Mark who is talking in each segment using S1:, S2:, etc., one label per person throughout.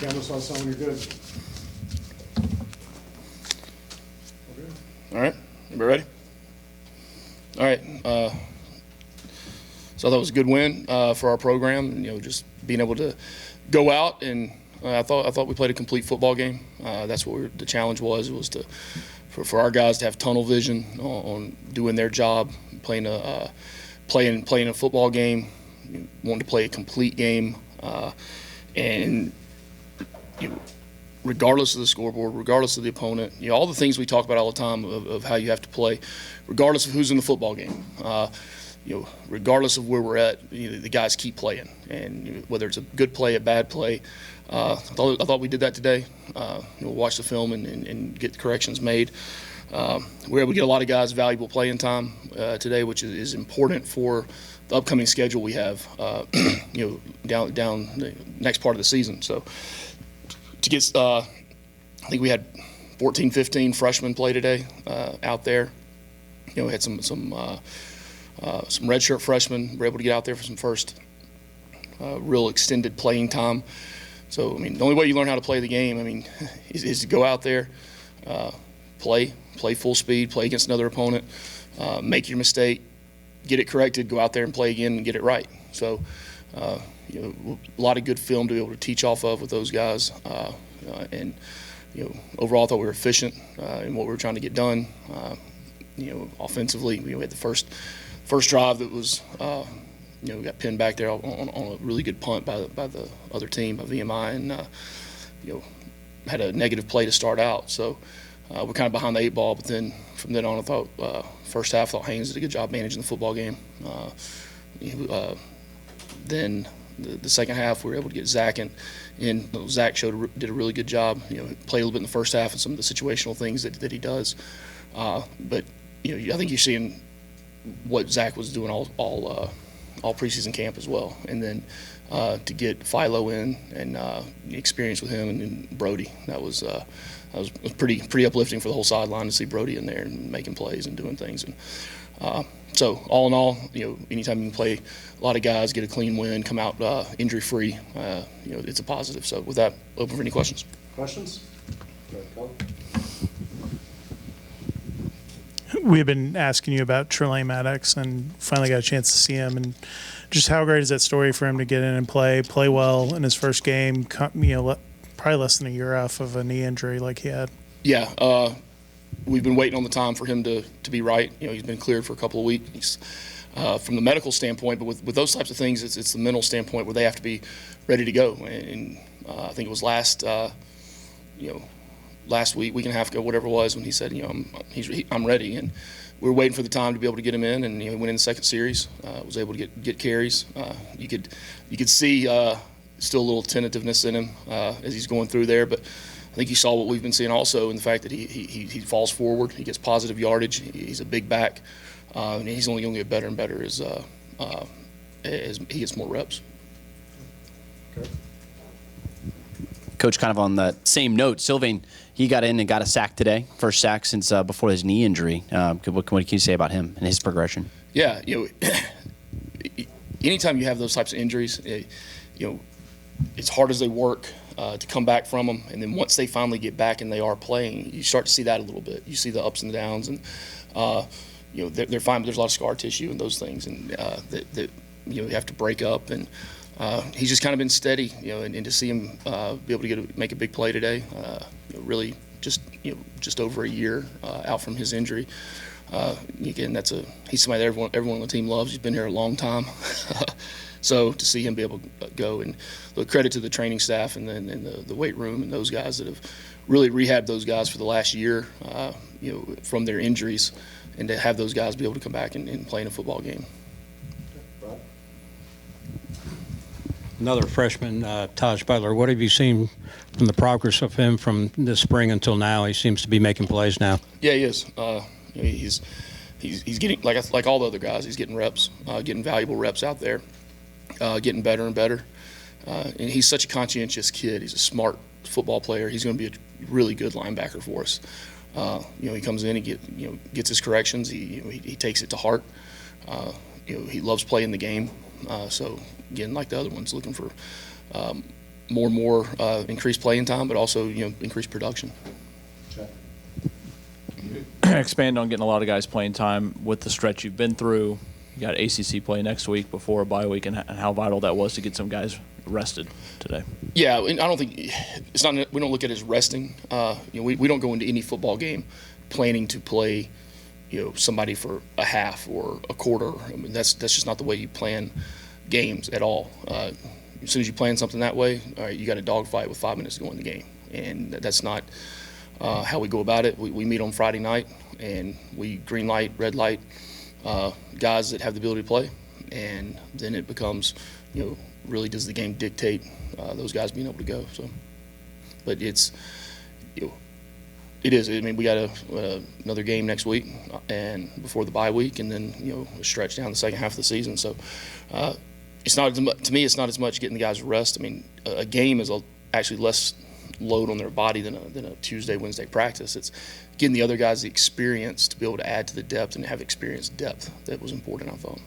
S1: Camera saw someone, you're good.
S2: All right, everybody ready? All right. So I thought it was a good win for our program. You know, just being able to go out and I thought we played a complete football game. That's what the challenge was. It was for our guys to have tunnel vision on doing their job, playing a football game, wanting to play a complete game, and you know, regardless of the scoreboard, regardless of the opponent, you know, all the things we talk about all the time of how you have to play, regardless of who's in the football game. You know, regardless of where we're at, you know, the guys keep playing, and you know, whether it's a good play, a bad play, I thought we did that today. You know, watch the film and get the corrections made. We were able to get a lot of guys valuable playing time today, which is important for the upcoming schedule we have. You know, down the next part of the season. So to get, I think we had 14, 15 freshmen play today out there. You know, we had some redshirt freshmen. We were able to get out there for some first real extended playing time. So, I mean, the only way you learn how to play the game, I mean, is to go out there, play full speed, play against another opponent, make your mistake, get it corrected, go out there and play again and get it right. So, you know, a lot of good film to be able to teach off of with those guys. And, you know, overall I thought we were efficient in what we were trying to get done. You know, offensively, we had the first drive that was, you know, we got pinned back there on a really good punt by the other team, by VMI, and you know, had a negative play to start out. So we're kind of behind the 8 ball. But then from then on, I thought first half, I thought Haynes did a good job managing the football game. Then the second half, we were able to get Zach in. Zach did a really good job. You know, played a little bit in the first half and some of the situational things that he does. But you know, I think you're seeing what Zach was doing all preseason camp as well, and then to get Philo in and the experience with him and Brody, that was pretty uplifting for the whole sideline to see Brody in there and making plays and doing things. And so all in all, you know, anytime you can play a lot of guys, get a clean win, come out injury free, you know, it's a positive. So with that, open for any questions.
S1: Questions?
S3: We've been asking you about Tramaine Maddox and finally got a chance to see him, and just how great is that story for him to get in and play well in his first game, you know, probably less than a year off of a knee injury like he had.
S2: Yeah, we've been waiting on the time for him to be right. You know, he's been cleared for a couple of weeks from the medical standpoint, but with those types of things, it's the mental standpoint where they have to be ready to go. And I think it was last week and a half ago, whatever it was, when he said, you know, I'm ready, and we were waiting for the time to be able to get him in, and you know, he went in the second series, was able to get carries. You could see still a little tentativeness in him as he's going through there, but I think you saw what we've been seeing also in the fact that he falls forward, he gets positive yardage, he's a big back, and he's only going to get better and better as he gets more reps.
S1: Okay.
S4: Coach, kind of on the same note, Sylvain, he got in and got a sack today, first sack since before his knee injury. What can you say about him and his progression?
S2: Yeah, you know, anytime you have those types of injuries, you know, as hard as they work to come back from them, and then once they finally get back and they are playing, you start to see that a little bit. You see the ups and downs, and you know, they're fine, but there's a lot of scar tissue and those things, and that you know, you have to break up. And he's just kind of been steady, you know, and to see him be able to make a big play today, you know, really just over a year out from his injury. Again, he's somebody that everyone on the team loves. He's been here a long time. So to see him be able to go, and look, credit to the training staff and then the weight room and those guys that have really rehabbed those guys for the last year, you know, from their injuries, and to have those guys be able to come back and play in a football game.
S5: Another freshman, Taj Butler. What have you seen from the progress of him from this spring until now? He seems to be making plays now.
S2: Yeah, he is. You know, he's getting, like all the other guys, he's getting reps, getting valuable reps out there, getting better and better. And he's such a conscientious kid. He's a smart football player. He's going to be a really good linebacker for us. You know, he comes in, he gets his corrections. He takes it to heart. You know, he loves playing the game. So again, like the other ones, looking for more and more increased playing time, but also increased production.
S6: Expand on getting a lot of guys playing time with the stretch you've been through. You got ACC play next week before a bye week, and how vital that was to get some guys rested today.
S2: Yeah, and I don't think it's not. We don't look at it as resting. We don't go into any football game planning to play, somebody for a half or a quarter. I mean, that's just not the way you plan games at all. As soon as you plan something that way, all right, you got a dogfight with 5 minutes to go in the game, and that's not how we go about it. We meet on Friday night, and we green light, red light guys that have the ability to play, and then it becomes, really does the game dictate those guys being able to go. So, but it is. I mean, we got another game next week, and before the bye week, and then a stretch down the second half of the season. So, it's not, to me, it's not as much getting the guys rest. I mean, a game is actually less load on their body than a Tuesday, Wednesday practice. It's getting the other guys the experience to be able to add to the depth and have experienced depth that was important, I thought.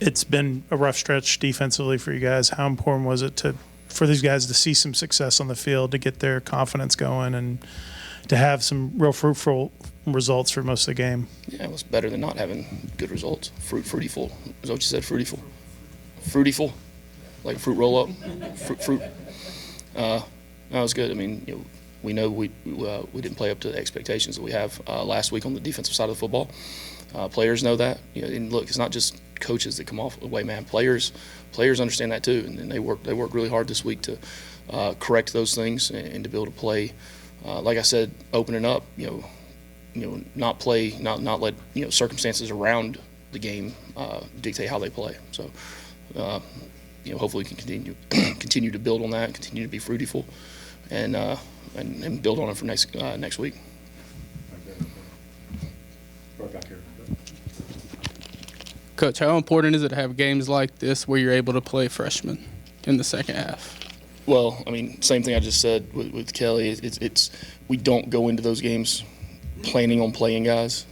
S3: It's been a rough stretch defensively for you guys. How important was it for these guys to see some success on the field, to get their confidence going, and to have some real fruitful results for most of the game?
S2: Yeah, it was better than not having good results. Fruityful. Is that what you said? Fruityful. Fruityful, like fruit roll up. Fruit. That was good. I mean, we know we didn't play up to the expectations that we have last week on the defensive side of the football. Players know that. And look, it's not just coaches that come off away, man. Players understand that too, and they work really hard this week to correct those things and to be able to play. Like I said, opening up, not play, not let circumstances around the game dictate how they play. So, hopefully we can continue to build on that, continue to be fruitful, and build on it for next week.
S1: Right back here.
S7: Coach, how important is it to have games like this where you're able to play freshmen in the second half?
S2: Well, I mean, same thing I just said with Kelly. It's we don't go into those games planning on playing guys.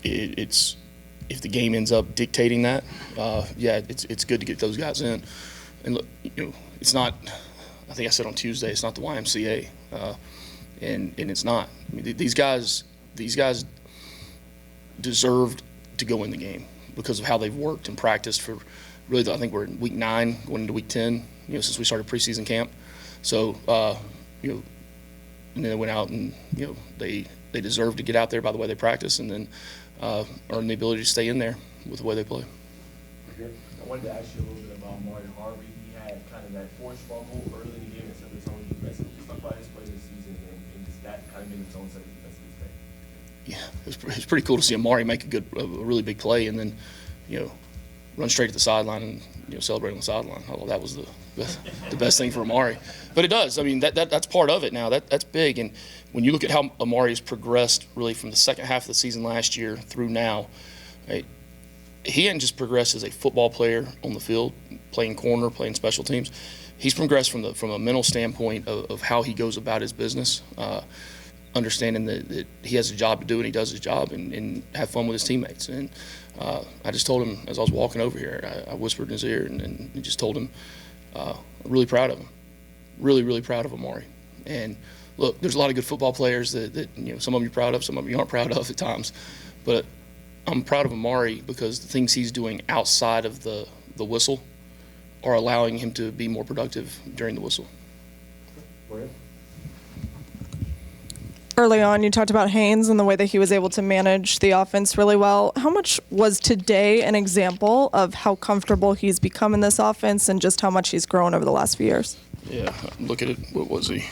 S2: It's if the game ends up dictating that, it's good to get those guys in. And look, it's not. I think I said on Tuesday, it's not the YMCA, and it's not. I mean, these guys deserved to go in the game because of how they've worked and practiced for. Really, I think we're in week 9, going into week 10. Since we started preseason camp. So, and then they went out and they deserve to get out there by the way they practice, and then earn the ability to stay in there with the way they play.
S8: I wanted to ask you a little bit about Amari Harvey. He had kind of that forced fumble early in the game and set the tone defensively. Just talk about his play this season, and just that kind of made the tone set defensively today.
S2: Yeah, it was pretty cool to see Amari make a really big play, and then run straight to the sideline and celebrate on the sideline. I thought that was the best thing for Amari. But it does. I mean, that's part of it now. That's big. And when you look at how Amari has progressed really from the second half of the season last year through now, right, he hadn't just progressed as a football player on the field, playing corner, playing special teams. He's progressed from a mental standpoint of how he goes about his business, understanding that he has a job to do and he does his job and have fun with his teammates. And I just told him as I was walking over here, I whispered in his ear and just told him, I'm really proud of him. Really, really proud of Amari. And look, there's a lot of good football players that some of them you're proud of, some of them you aren't proud of at times. But I'm proud of Amari because the things he's doing outside of the whistle are allowing him to be more productive during the whistle.
S1: Brent?
S9: Early on, you talked about Haynes and the way that he was able to manage the offense really well. How much was today an example of how comfortable he's become in this offense and just how much he's grown over the last few years?
S2: Yeah, look at it. What was he?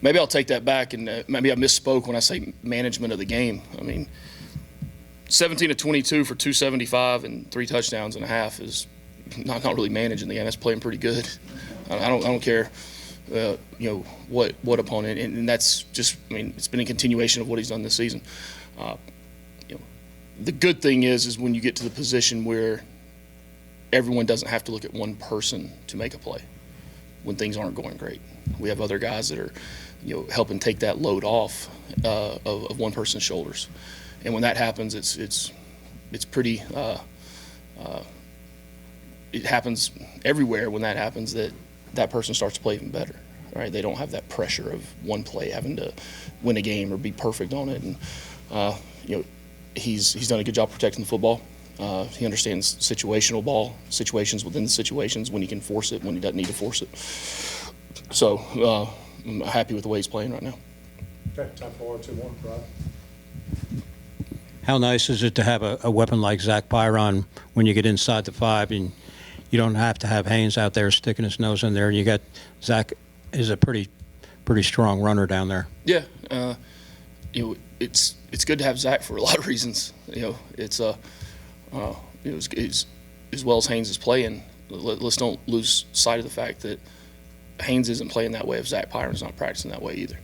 S2: Maybe I'll take that back, and maybe I misspoke when I say management of the game. I mean, 17 of 22 for 275 and 3 touchdowns and a half is not really managing the game. That's playing pretty good. I don't care, what opponent, and that's just. I mean, it's been a continuation of what he's done this season. The good thing is when you get to the position where everyone doesn't have to look at one person to make a play. when things aren't going great. We have other guys that are, helping take that load off of one person's shoulders, and when that happens, it's pretty. It happens everywhere. When that happens, that person starts to play even better. Right? They don't have that pressure of one play having to win a game or be perfect on it, and he's done a good job protecting the football. He understands situational ball, situations within the situations, when he can force it, when he doesn't need to force it. So I'm happy with the way he's playing right now.
S1: Okay, time for 2-1, Rob.
S5: How nice is it to have a weapon like Zach Byron when you get inside the 5 and you don't have to have Haynes out there sticking his nose in there. You got Zach is a pretty strong runner down there.
S2: Yeah, it's good to have Zach for a lot of reasons. It's as well as Haynes is playing. Let's don't lose sight of the fact that Haynes isn't playing that way if Zach Byron's not practicing that way either.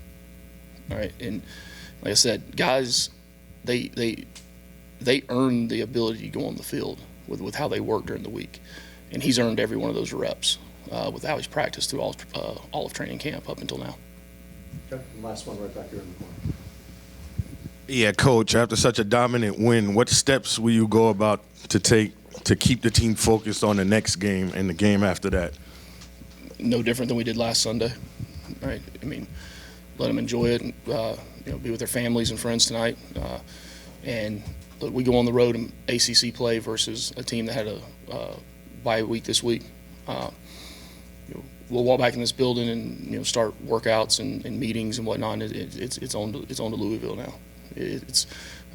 S2: All right, and like I said, guys, they earn the ability to go on the field with how they work during the week, and he's earned every one of those reps with how he's practiced through all of training camp up until now.
S1: Okay, and last one right back here in the corner.
S10: Yeah, Coach, after such a dominant win, what steps will you go about to take to keep the team focused on the next game and the game after that?
S2: No different than we did last Sunday, right? I mean, let them enjoy it, and be with their families and friends tonight. And look, we go on the road and ACC play versus a team that had a bye week this week. We'll walk back in this building and start workouts and meetings and whatnot. It's on to Louisville now.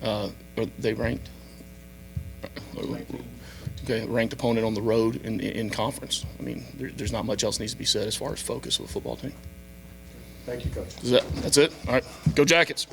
S2: Are they ranked? Okay, ranked opponent on the road in conference. I mean, there's not much else needs to be said as far as focus with the football team.
S1: Thank you, Coach.
S2: That's it. All right, go Jackets.